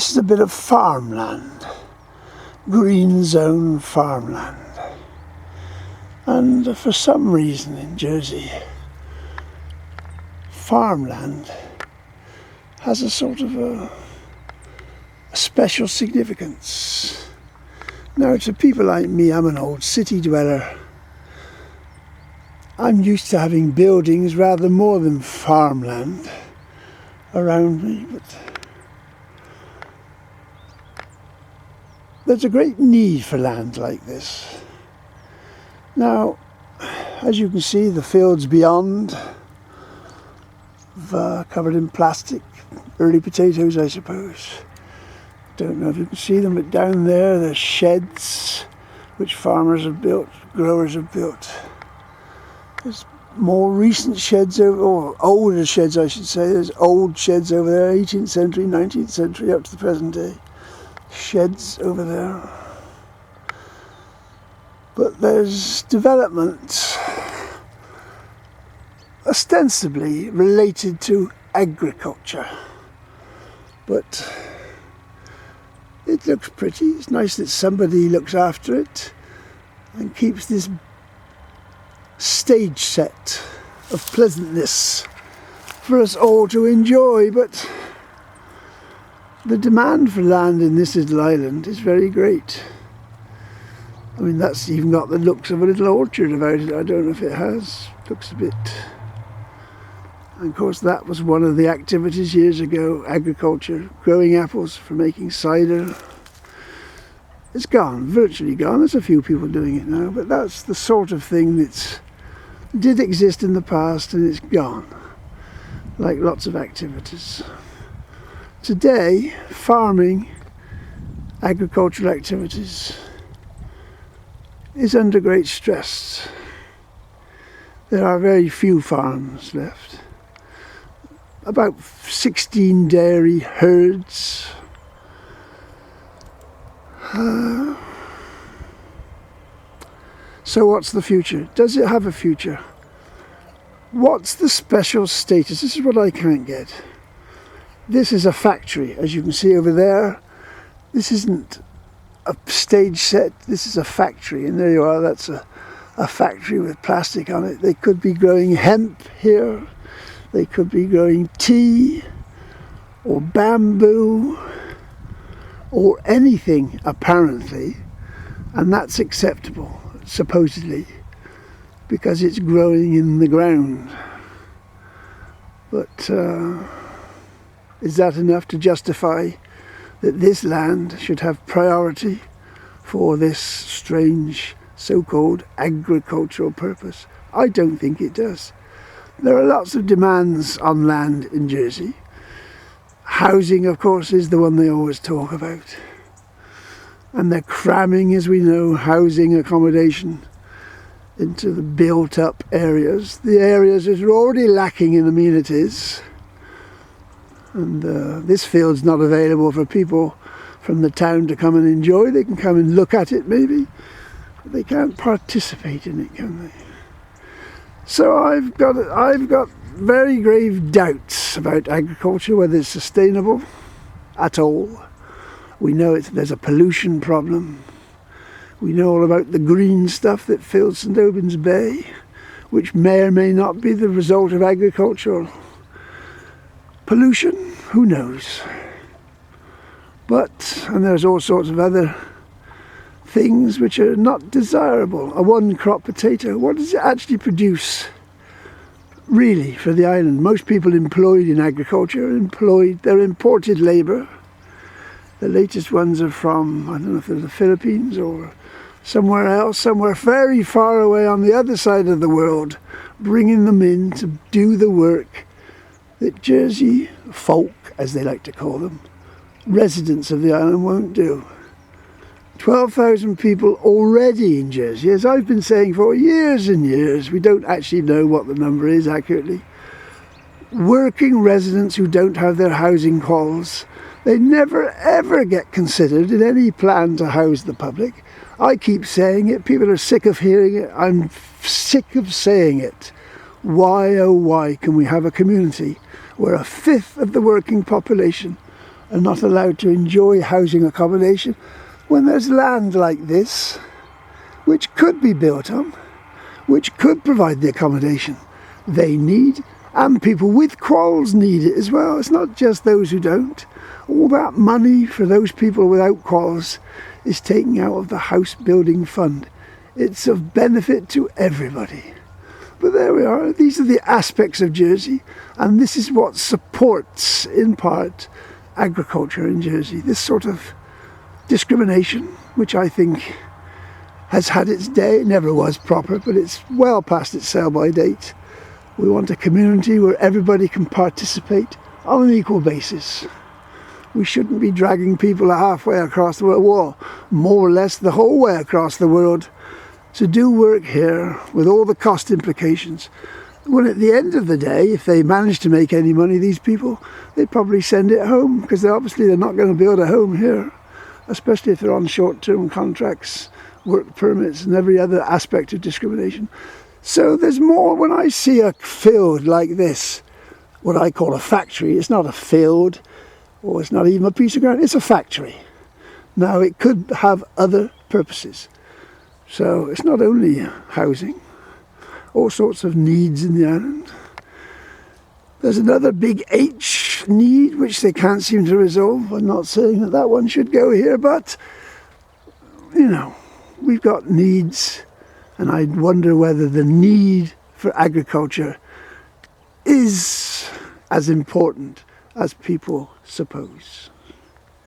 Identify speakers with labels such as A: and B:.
A: This is a bit of farmland, green zone farmland. And for some reason in Jersey, farmland has a sort of a special significance. Now, to people like me, I'm an old city dweller. I'm used to having buildings rather more than farmland around me, but there's a great need for land like this. Now, as you can see, the fields beyond covered in plastic, early potatoes, I suppose. Don't know if you can see them, but down there there's sheds which farmers have built, growers have built. There's more recent sheds, or older sheds I should say. There's old sheds over there, 18th century, 19th century, up to the present day. Sheds over there. But there's development ostensibly related to agriculture. But it looks pretty. It's nice that somebody looks after it and keeps this stage set of pleasantness for us all to enjoy. But the demand for land in this little island is very great. I mean, that's even got the looks of a little orchard about it. I don't know if it has. Looks a bit. And of course that was one of the activities years ago, agriculture, growing apples for making cider. It's gone, virtually gone. There's a few people doing it now, but that's the sort of thing that did exist in the past and it's gone, like lots of activities. Today, farming, agricultural activities is under great stress. There are very few farms left. About 16 dairy herds. So what's the future? Does it have a future? What's the special status? This is what I can't get. This is a factory, as you can see over there. This isn't a stage set, this is a factory, and there you are, that's a factory with plastic on it. They could be growing hemp here, they could be growing tea or bamboo or anything apparently, and that's acceptable, supposedly, because it's growing in the ground. But is that enough to justify that this land should have priority for this strange so-called agricultural purpose? I don't think it does. There are lots of demands on land in Jersey. Housing, of course, is the one they always talk about. And they're cramming, as we know, housing accommodation into the built-up areas. The areas that are already lacking in amenities. And this field's not available for people from the town to come and enjoy. They can come and look at it maybe, but they can't participate in it, can they? So I've got very grave doubts about agriculture, whether it's sustainable at all. We know there's a pollution problem. We know all about the green stuff that fills St Aubyn's Bay, which may or may not be the result of agricultural pollution, who knows? But, and there's all sorts of other things which are not desirable. A one-crop potato, what does it actually produce, really, for the island? Most people employed in agriculture they're imported labour. The latest ones are from, I don't know if they're the Philippines or somewhere else, somewhere very far away on the other side of the world, bringing them in to do the work that Jersey folk, as they like to call them, residents of the island, won't do. 12,000 people already in Jersey, as I've been saying for years and years. We don't actually know what the number is accurately. Working residents who don't have their housing quals. They never ever get considered in any plan to house the public. I keep saying it, people are sick of hearing it, I'm sick of saying it. Why, oh why, can we have a community where a fifth of the working population are not allowed to enjoy housing accommodation when there's land like this which could be built on, which could provide the accommodation they need, and people with QALs need it as well. It's not just those who don't. All that money for those people without QALs is taken out of the house building fund. It's of benefit to everybody. But there we are. These are the aspects of Jersey, and this is what supports, in part, agriculture in Jersey. This sort of discrimination, which I think has had its day. It never was proper, but it's well past its sell-by date. We want a community where everybody can participate on an equal basis. We shouldn't be dragging people halfway across the world, well, more or less the whole way across the world, to do work here with all the cost implications. When at the end of the day, if they manage to make any money, these people, they'd probably send it home, because they're not going to build a home here, especially if they're on short-term contracts, work permits and every other aspect of discrimination. So there's more. When I see a field like this, what I call a factory, it's not a field, or it's not even a piece of ground, it's a factory. Now it could have other purposes. So it's not only housing, all sorts of needs in the island. There's another big H need which they can't seem to resolve. I'm not saying that that one should go here, but you know, we've got needs, and I wonder whether the need for agriculture is as important as people suppose.